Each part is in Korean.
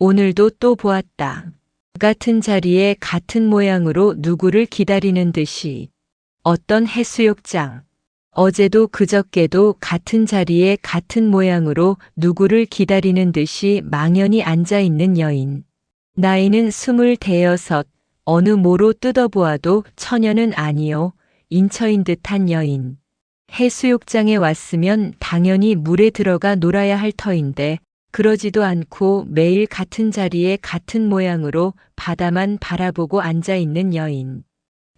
오늘도 또 보았다. 같은 자리에 같은 모양으로 누구를 기다리는 듯이. 어떤 해수욕장. 어제도 그저께도 같은 자리에 같은 모양으로 누구를 기다리는 듯이 망연히 앉아 있는 여인. 나이는 25, 어느 모로 뜯어보아도 처녀는 아니요, 인처인 듯한 여인. 해수욕장에 왔으면 당연히 물에 들어가 놀아야 할 터인데 그러지도 않고 매일 같은 자리에 같은 모양으로 바다만 바라보고 앉아 있는 여인.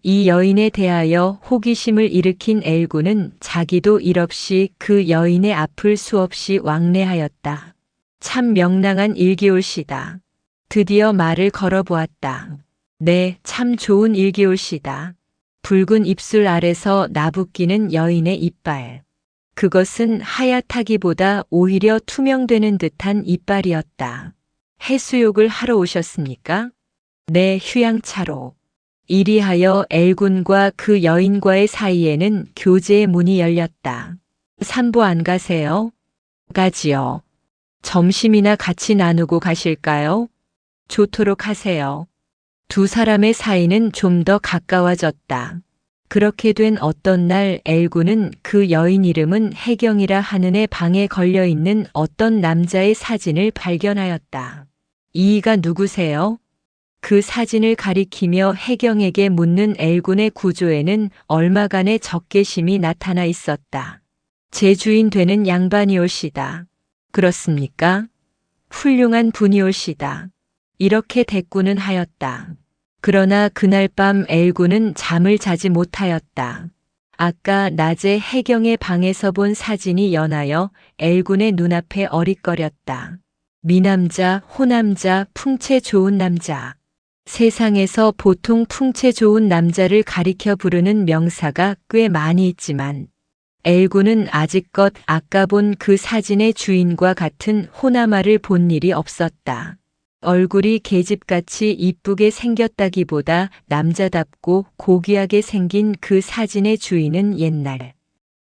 이 여인에 대하여 호기심을 일으킨 엘군은 자기도 일없이 그 여인의 앞을 수없이 왕래하였다. 참 명랑한 일기올시다. 드디어 말을 걸어보았다. 네, 참 좋은 일기올시다. 붉은 입술 아래서 나붓기는 여인의 이빨. 그것은 하얗다기보다 오히려 투명되는 듯한 이빨이었다. 해수욕을 하러 오셨습니까? 네, 휴양차로. 이리하여 엘군과 그 여인과의 사이에는 교제의 문이 열렸다. 산보 안 가세요? 가지요. 점심이나 같이 나누고 가실까요? 좋도록 하세요. 두 사람의 사이는 좀 더 가까워졌다. 그렇게 된 어떤 날 엘군은 그 여인 이름은 혜경이라 하는 애 방에 걸려있는 어떤 남자의 사진을 발견하였다. 이이가 누구세요? 그 사진을 가리키며 혜경에게 묻는 엘군의 구조에는 얼마간의 적개심이 나타나 있었다. 제 주인 되는 양반이올시다. 그렇습니까? 훌륭한 분이올시다. 이렇게 대꾸는 하였다. 그러나 그날 밤 엘군은 잠을 자지 못하였다. 아까 낮에 혜경의 방에서 본 사진이 연하여 엘군의 눈앞에 어릿거렸다. 미남자, 호남자, 풍채 좋은 남자. 세상에서 보통 풍채 좋은 남자를 가리켜 부르는 명사가 꽤 많이 있지만 엘군은 아직껏 아까 본 그 사진의 주인과 같은 호남아를 본 일이 없었다. 얼굴이 계집같이 이쁘게 생겼다기보다 남자답고 고귀하게 생긴 그 사진의 주인은 옛날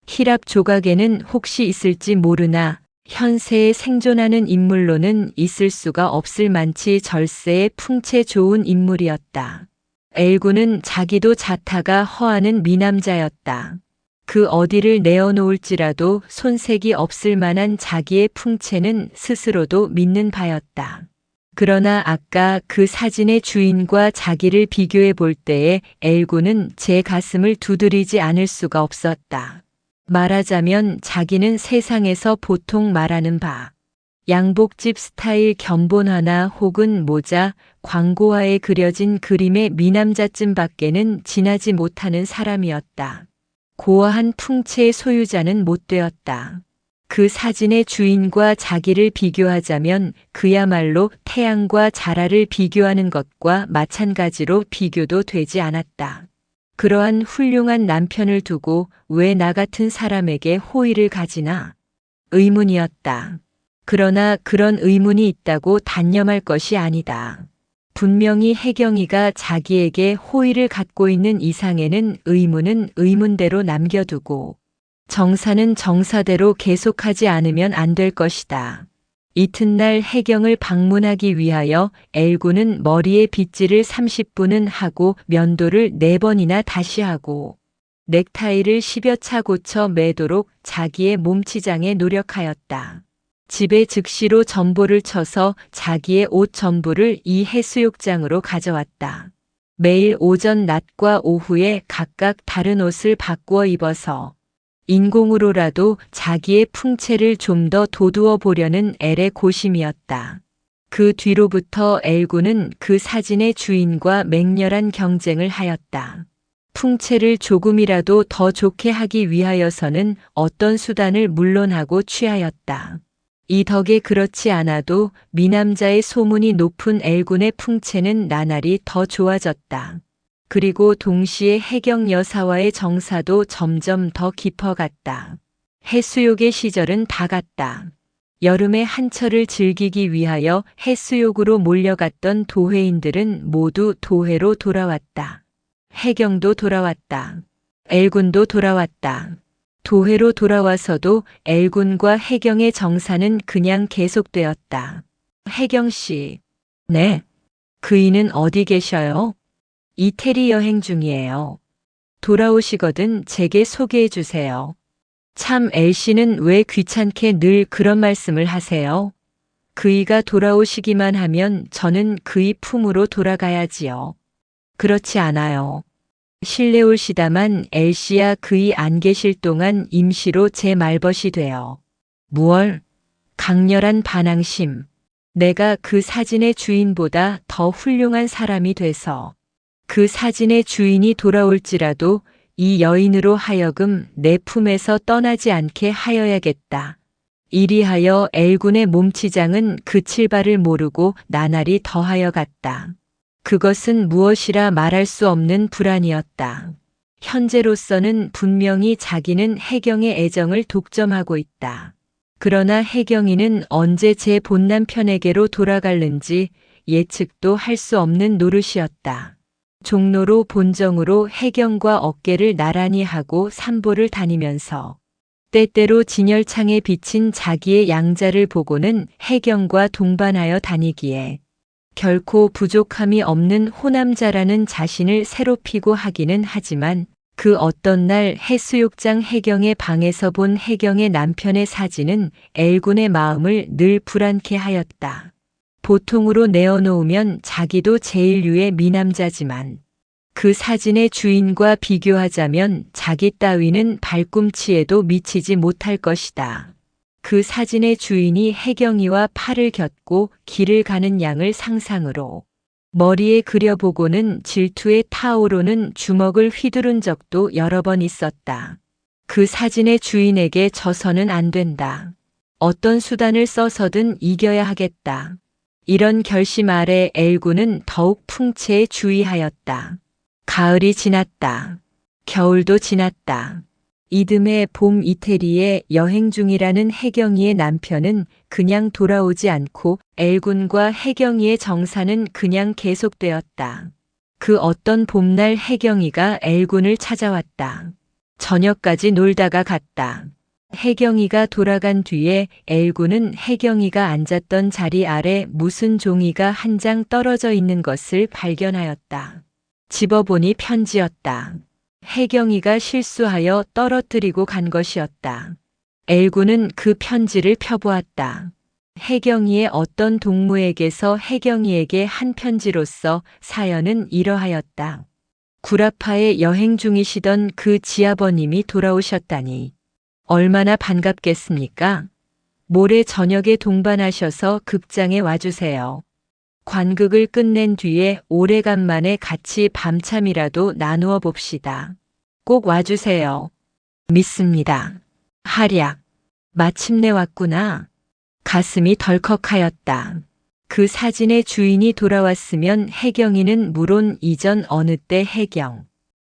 히랍 조각에는 혹시 있을지 모르나 현세에 생존하는 인물로는 있을 수가 없을 만치 절세의 풍채 좋은 인물이었다. 엘군은 자기도 자타가 허하는 미남자였다. 그 어디를 내어놓을지라도 손색이 없을 만한 자기의 풍채는 스스로도 믿는 바였다. 그러나 아까 그 사진의 주인과 자기를 비교해 볼 때에 엘군은 제 가슴을 두드리지 않을 수가 없었다. 말하자면 자기는 세상에서 보통 말하는 바 양복집 스타일 견본 하나 혹은 모자, 광고화에 그려진 그림의 미남자쯤 밖에는 지나지 못하는 사람이었다. 고아한 풍채의 소유자는 못 되었다. 그 사진의 주인과 자기를 비교하자면 그야말로 태양과 자라를 비교하는 것과 마찬가지로 비교도 되지 않았다. 그러한 훌륭한 남편을 두고 왜 나 같은 사람에게 호의를 가지나? 의문이었다. 그러나 그런 의문이 있다고 단념할 것이 아니다. 분명히 혜경이가 자기에게 호의를 갖고 있는 이상에는 의문은 의문대로 남겨두고 정사는 정사대로 계속하지 않으면 안 될 것이다. 이튿날 혜경을 방문하기 위하여 엘군은 머리에 빗질을 30분은 하고 면도를 4번이나 다시 하고 넥타이를 10여 차 고쳐 매도록 자기의 몸치장에 노력하였다. 집에 즉시로 전보를 쳐서 자기의 옷 전부를 이 해수욕장으로 가져왔다. 매일 오전 낮과 오후에 각각 다른 옷을 바꾸어 입어서 인공으로라도 자기의 풍채를 좀 더 돋우어 보려는 엘의 고심이었다. 그 뒤로부터 엘군은 그 사진의 주인과 맹렬한 경쟁을 하였다. 풍채를 조금이라도 더 좋게 하기 위하여서는 어떤 수단을 물론하고 취하였다. 이 덕에 그렇지 않아도 미남자의 소문이 높은 엘군의 풍채는 나날이 더 좋아졌다. 그리고 동시에 혜경 여사와의 정사도 점점 더 깊어갔다. 해수욕의 시절은 다 갔다. 여름의 한철을 즐기기 위하여 해수욕으로 몰려갔던 도회인들은 모두 도회로 돌아왔다. 혜경도 돌아왔다. 엘군도 돌아왔다. 도회로 돌아와서도 엘군과 혜경의 정사는 그냥 계속되었다. 혜경 씨, 네. 그이는 어디 계셔요? 이태리 여행 중이에요. 돌아오시거든 제게 소개해 주세요. 참 엘씨는 왜 귀찮게 늘 그런 말씀을 하세요? 그이가 돌아오시기만 하면 저는 그이 품으로 돌아가야지요. 그렇지 않아요. 실내 올시다만 엘씨야 그이 안 계실 동안 임시로 제 말벗이 돼요. 무얼? 강렬한 반항심. 내가 그 사진의 주인보다 더 훌륭한 사람이 돼서 그 사진의 주인이 돌아올지라도 이 여인으로 하여금 내 품에서 떠나지 않게 하여야겠다. 이리하여 엘군의 몸치장은 그칠 바를 모르고 나날이 더하여 갔다. 그것은 무엇이라 말할 수 없는 불안이었다. 현재로서는 분명히 자기는 혜경의 애정을 독점하고 있다. 그러나 혜경이는 언제 제 본남편에게로 돌아갈는지 예측도 할 수 없는 노릇이었다. 종로로 본정으로 혜경과 어깨를 나란히 하고 산보를 다니면서 때때로 진열창에 비친 자기의 양자를 보고는 혜경과 동반하여 다니기에 결코 부족함이 없는 호남자라는 자신을 새롭히고 하기는 하지만 그 어떤 날 해수욕장 혜경의 방에서 본 혜경의 남편의 사진은 엘군의 마음을 늘 불안케 하였다. 보통으로 내어놓으면 자기도 제일류의 미남자지만 그 사진의 주인과 비교하자면 자기 따위는 발꿈치에도 미치지 못할 것이다. 그 사진의 주인이 혜경이와 팔을 곁고 길을 가는 양을 상상으로 머리에 그려보고는 질투에 타오르는 주먹을 휘두른 적도 여러 번 있었다. 그 사진의 주인에게 져서는 안 된다. 어떤 수단을 써서든 이겨야 하겠다. 이런 결심 아래 엘군은 더욱 풍채에 주의하였다. 가을이 지났다. 겨울도 지났다. 이듬해 봄 이태리에 여행 중이라는 혜경이의 남편은 그냥 돌아오지 않고 엘군과 혜경이의 정사는 그냥 계속되었다. 그 어떤 봄날 혜경이가 엘군을 찾아왔다. 저녁까지 놀다가 갔다. 혜경이가 돌아간 뒤에 엘군은 혜경이가 앉았던 자리 아래 무슨 종이가 한 장 떨어져 있는 것을 발견하였다. 집어보니 편지였다. 혜경이가 실수하여 떨어뜨리고 간 것이었다. 엘군은 그 편지를 펴보았다. 혜경이의 어떤 동무에게서 혜경이에게 한 편지로서 사연은 이러하였다. 구라파에 여행 중이시던 그 지아버님이 돌아오셨다니 얼마나 반갑겠습니까? 모레 저녁에 동반하셔서 극장에 와주세요. 관극을 끝낸 뒤에 오래간만에 같이 밤참이라도 나누어 봅시다. 꼭 와주세요. 믿습니다. 할약. 마침내 왔구나. 가슴이 덜컥하였다. 그 사진의 주인이 돌아왔으면 혜경이는 물론 이전 어느 때 혜경.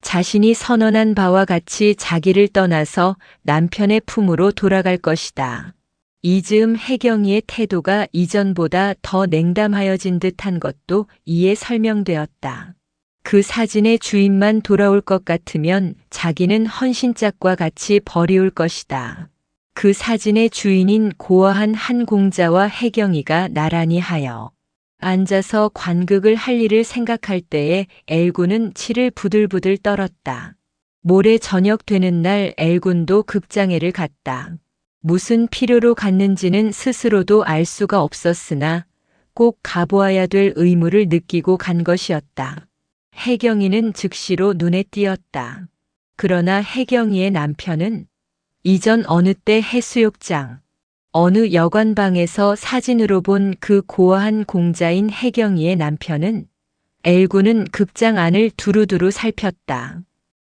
자신이 선언한 바와 같이 자기를 떠나서 남편의 품으로 돌아갈 것이다. 이즈음 혜경이의 태도가 이전보다 더 냉담하여진 듯한 것도 이에 설명되었다. 그 사진의 주인만 돌아올 것 같으면 자기는 헌신짝과 같이 버리울 것이다. 그 사진의 주인인 고아한 한 공자와 혜경이가 나란히 하여 앉아서 관극을 할 일을 생각할 때에 엘군은 치를 부들부들 떨었다. 모레 저녁 되는 날 엘군도 극장에를 갔다. 무슨 필요로 갔는지는 스스로도 알 수가 없었으나 꼭 가보아야 될 의무를 느끼고 간 것이었다. 혜경이는 즉시로 눈에 띄었다. 그러나 혜경이의 남편은 이전 어느 때 해수욕장, 어느 여관방에서 사진으로 본 그 고아한 공자인 혜경이의 남편은 엘군은 극장 안을 두루두루 살폈다.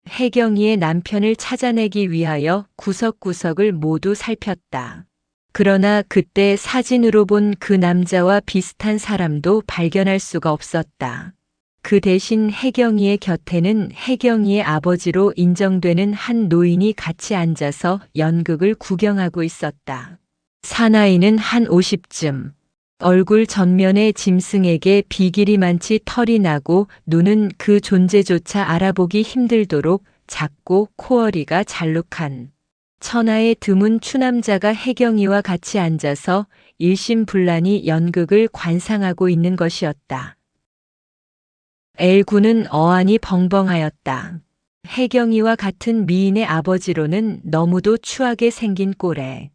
혜경이의 남편을 찾아내기 위하여 구석구석을 모두 살폈다. 그러나 그때 사진으로 본 그 남자와 비슷한 사람도 발견할 수가 없었다. 그 대신 혜경이의 곁에는 혜경이의 아버지로 인정되는 한 노인이 같이 앉아서 연극을 구경하고 있었다. 사나이는 한 50쯤. 얼굴 전면에 짐승에게 비길이 많이 털이 나고 눈은 그 존재조차 알아보기 힘들도록 작고 코어리가 잘룩한 천하의 드문 추남자가 혜경이와 같이 앉아서 일심불란히 연극을 관상하고 있는 것이었다. 엘군은 어안이 벙벙하였다. 혜경이와 같은 미인의 아버지로는 너무도 추하게 생긴 꼴에.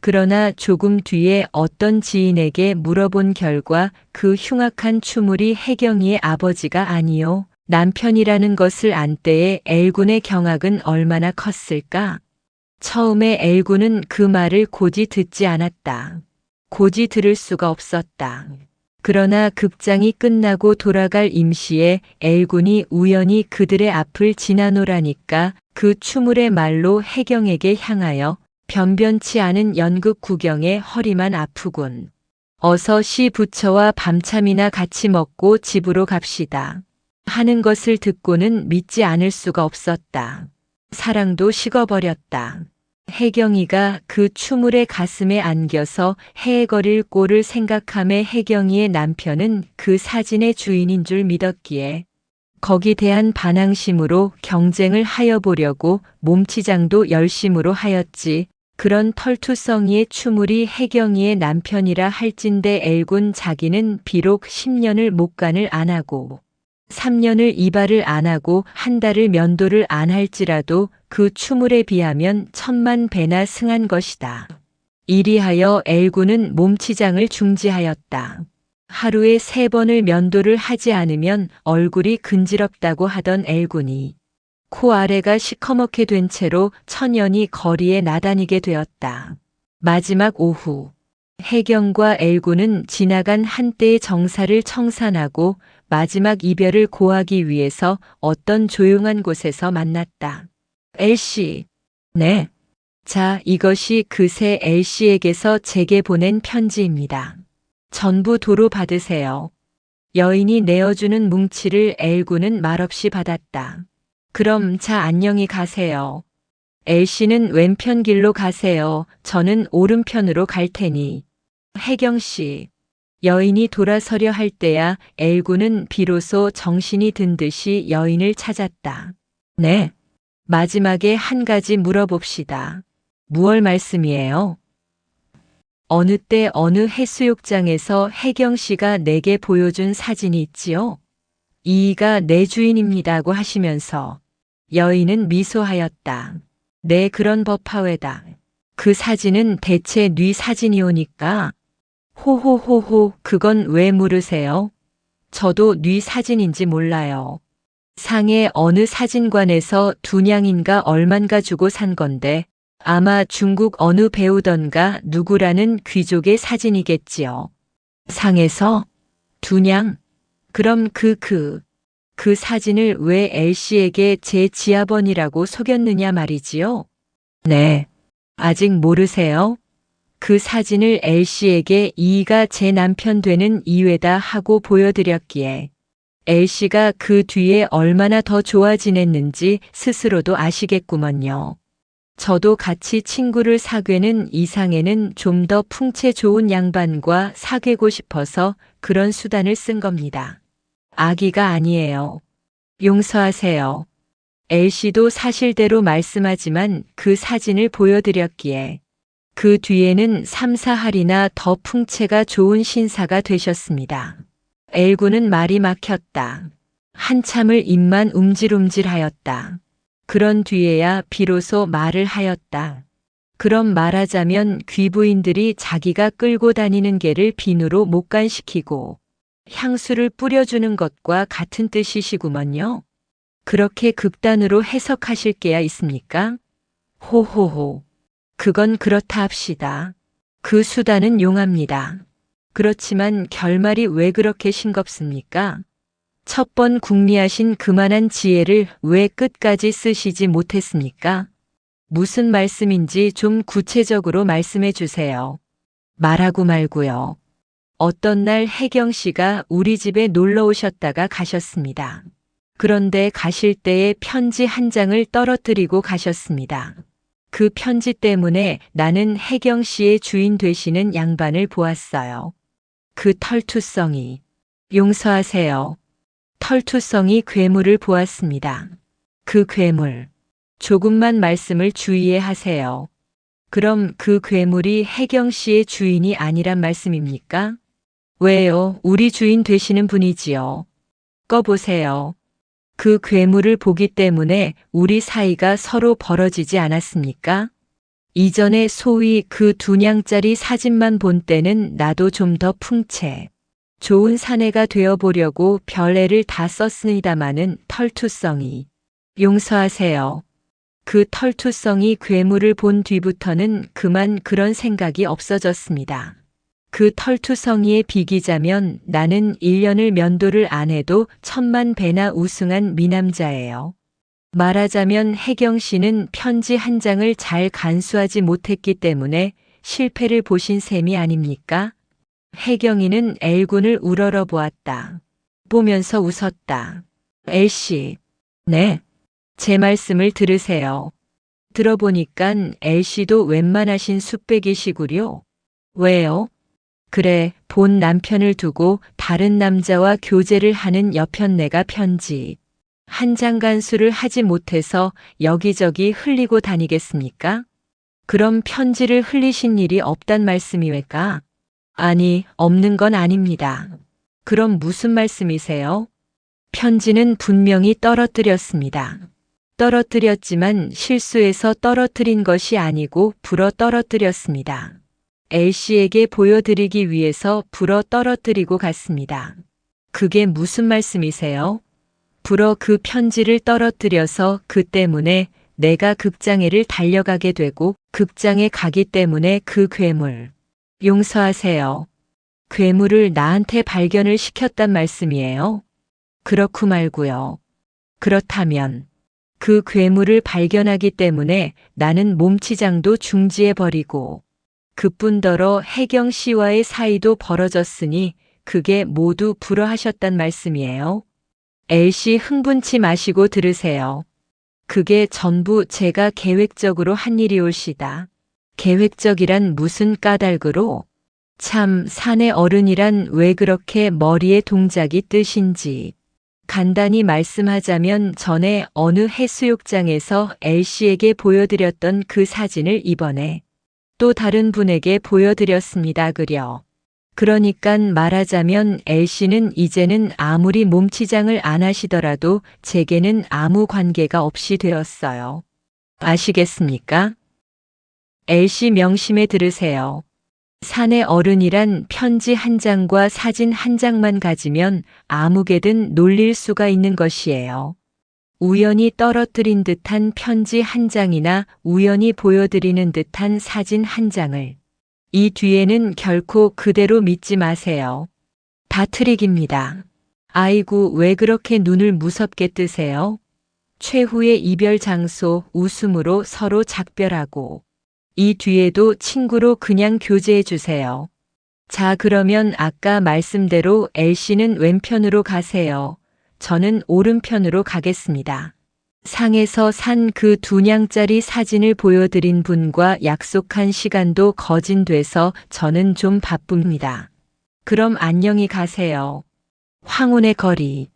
그러나 조금 뒤에 어떤 지인에게 물어본 결과 그 흉악한 추물이 혜경이의 아버지가 아니요 남편이라는 것을 안 때에 엘군의 경악은 얼마나 컸을까? 처음에 엘군은 그 말을 곧이 듣지 않았다. 곧이 들을 수가 없었다. 그러나 극장이 끝나고 돌아갈 임시에 엘군이 우연히 그들의 앞을 지나노라니까 그 추물의 말로 혜경에게 향하여 변변치 않은 연극 구경에 허리만 아프군. 어서 시 부처와 밤참이나 같이 먹고 집으로 갑시다. 하는 것을 듣고는 믿지 않을 수가 없었다. 사랑도 식어버렸다. 혜경이가 그 추물의 가슴에 안겨서 헤헤거릴 꼴을 생각함에 혜경이의 남편은 그 사진의 주인인 줄 믿었기에 거기 대한 반항심으로 경쟁을 하여 보려고 몸치장도 열심으로 하였지. 그런 털투성이의 추물이 혜경이의 남편이라 할진대 엘군 자기는 비록 10년을 목간을 안 하고 3년을 이발을 안 하고 한 달을 면도를 안 할지라도 그 추물에 비하면 10,000배나 승한 것이다. 이리하여 엘군은 몸치장을 중지하였다. 하루에 3번을 면도를 하지 않으면 얼굴이 근지럽다고 하던 엘군이 코 아래가 시커멓게 된 채로 천연히 거리에 나다니게 되었다. 마지막 오후, 혜경과 엘군은 지나간 한때의 정사를 청산하고 마지막 이별을 고하기 위해서 어떤 조용한 곳에서 만났다. 엘씨. 네. 자, 이것이 그새 엘씨에게서 제게 보낸 편지입니다. 전부 도로 받으세요. 여인이 내어주는 뭉치를 엘군은 말없이 받았다. 그럼 자 안녕히 가세요. 엘씨는 왼편 길로 가세요. 저는 오른편으로 갈 테니. 혜경씨. 여인이 돌아서려 할 때야 엘군은 비로소 정신이 든 듯이 여인을 찾았다. 네. 마지막에 한 가지 물어봅시다. 무얼 말씀이에요? 어느 때 어느 해수욕장에서 혜경씨가 내게 보여준 사진이 있지요? 이가 내 주인입니다고 하시면서 여인은 미소하였다. 네 그런 법하외다. 그 사진은 대체 네 사진이오니까. 호호호호 그건 왜 물으세요? 저도 네 사진인지 몰라요. 상해 어느 사진관에서 2냥인가 얼만가 주고 산 건데 아마 중국 어느 배우던가 누구라는 귀족의 사진이겠지요. 상에서 2냥? 그럼 그 사진을 왜 엘씨에게 제 지아번이라고 속였느냐 말이지요? 네. 아직 모르세요? 그 사진을 엘씨에게 이가 제 남편 되는 이외다 하고 보여드렸기에 엘씨가 그 뒤에 얼마나 더 좋아 지냈는지 스스로도 아시겠구먼요. 저도 같이 친구를 사귀는 이상에는 좀 더 풍채 좋은 양반과 사귀고 싶어서 그런 수단을 쓴 겁니다. 악의가 아니에요. 용서하세요. 엘씨도 사실대로 말씀하지만 그 사진을 보여드렸기에 그 뒤에는 3, 4할이나 더 풍채가 좋은 신사가 되셨습니다. 엘군은 말이 막혔다. 한참을 입만 움찔움찔하였다. 그런 뒤에야 비로소 말을 하였다. 그럼 말하자면 귀부인들이 자기가 끌고 다니는 개를 비누로 목간시키고 향수를 뿌려주는 것과 같은 뜻이시구먼요. 그렇게 극단으로 해석하실 게야 있습니까? 호호호. 그건 그렇다 합시다. 그 수단은 용합니다. 그렇지만 결말이 왜 그렇게 싱겁습니까? 첫 번 궁리하신 그만한 지혜를 왜 끝까지 쓰시지 못했습니까? 무슨 말씀인지 좀 구체적으로 말씀해 주세요. 말하고 말고요. 어떤 날 혜경 씨가 우리 집에 놀러 오셨다가 가셨습니다. 그런데 가실 때에 편지 한 장을 떨어뜨리고 가셨습니다. 그 편지 때문에 나는 혜경 씨의 주인 되시는 양반을 보았어요. 그 털투성이. 용서하세요. 털투성이 괴물을 보았습니다. 그 괴물. 조금만 말씀을 주의해 하세요. 그럼 그 괴물이 혜경 씨의 주인이 아니란 말씀입니까? 왜요? 우리 주인 되시는 분이지요. 꺼보세요. 그 괴물을 보기 때문에 우리 사이가 서로 벌어지지 않았습니까? 이전에 소위 그 2냥짜리 사진만 본 때는 나도 좀 더 풍채 좋은 사내가 되어보려고 별애를 다 썼습니다마는 털투성이 용서하세요. 그 털투성이 괴물을 본 뒤부터는 그만 그런 생각이 없어졌습니다. 그 털투성이에 비기자면 나는 1년을 면도를 안 해도 1000만 배나 우승한 미남자예요. 말하자면 혜경 씨는 편지 한 장을 잘 간수하지 못했기 때문에 실패를 보신 셈이 아닙니까? 혜경이는 엘군을 우러러 보았다. 보면서 웃었다. 엘씨. 네. 제 말씀을 들으세요. 들어보니깐 엘씨도 웬만하신 숫백이시구려. 왜요? 그래, 본 남편을 두고 다른 남자와 교제를 하는 여편네가 편지 한 장 간수를 하지 못해서 여기저기 흘리고 다니겠습니까? 그럼 편지를 흘리신 일이 없단 말씀이외까? 아니, 없는 건 아닙니다. 그럼 무슨 말씀이세요? 편지는 분명히 떨어뜨렸습니다. 떨어뜨렸지만 실수해서 떨어뜨린 것이 아니고 불어 떨어뜨렸습니다. 엘씨에게 보여드리기 위해서 불어 떨어뜨리고 갔습니다. 그게 무슨 말씀이세요? 불어 그 편지를 떨어뜨려서 그 때문에 내가 극장에를 달려가게 되고 극장에 가기 때문에 그 괴물. 용서하세요. 괴물을 나한테 발견을 시켰단 말씀이에요? 그렇고 말고요. 그렇다면 그 괴물을 발견하기 때문에 나는 몸치장도 중지해버리고 그뿐더러 혜경 씨와의 사이도 벌어졌으니 그게 모두 불허하셨단 말씀이에요. 엘씨 흥분치 마시고 들으세요. 그게 전부 제가 계획적으로 한 일이올시다. 계획적이란 무슨 까닭으로? 참 사내 어른이란 왜 그렇게 머리에 동작이 뜨신지. 간단히 말씀하자면 전에 어느 해수욕장에서 엘씨에게 보여드렸던 그 사진을 이번에 또 다른 분에게 보여드렸습니다. 그러니깐 말하자면 엘씨는 이제는 아무리 몸치장을 안 하시더라도 제게는 아무 관계가 없이 되었어요. 아시겠습니까? 엘씨 명심해 들으세요. 사내 어른이란 편지 한 장과 사진 한 장만 가지면 아무개든 놀릴 수가 있는 것이에요. 우연히 떨어뜨린 듯한 편지 한 장이나 우연히 보여드리는 듯한 사진 한 장을 이 뒤에는 결코 그대로 믿지 마세요. 다 트릭입니다. 아이고 왜 그렇게 눈을 무섭게 뜨세요? 최후의 이별 장소 웃음으로 서로 작별하고 이 뒤에도 친구로 그냥 교제해 주세요. 자 그러면 아까 말씀대로 엘씨는 왼편으로 가세요. 저는 오른편으로 가겠습니다. 상에서 산 그 2냥짜리 사진을 보여드린 분과 약속한 시간도 거진돼서 저는 좀 바쁩니다. 그럼 안녕히 가세요. 황혼의 거리.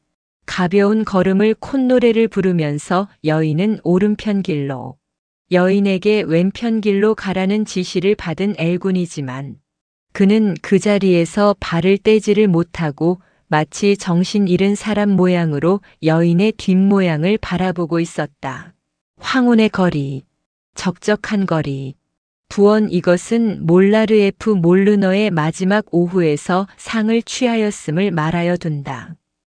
가벼운 걸음을 콧노래를 부르면서 여인은 오른편 길로, 여인에게 왼편 길로 가라는 지시를 받은 엘군이지만 그는 그 자리에서 발을 떼지를 못하고 마치 정신 잃은 사람 모양으로 여인의 뒷모양을 바라보고 있었다. 황혼의 거리, 적적한 거리. 부원 이것은 몰라르에프 몰르너의 마지막 오후에서 상을 취하였음을 말하여 둔다.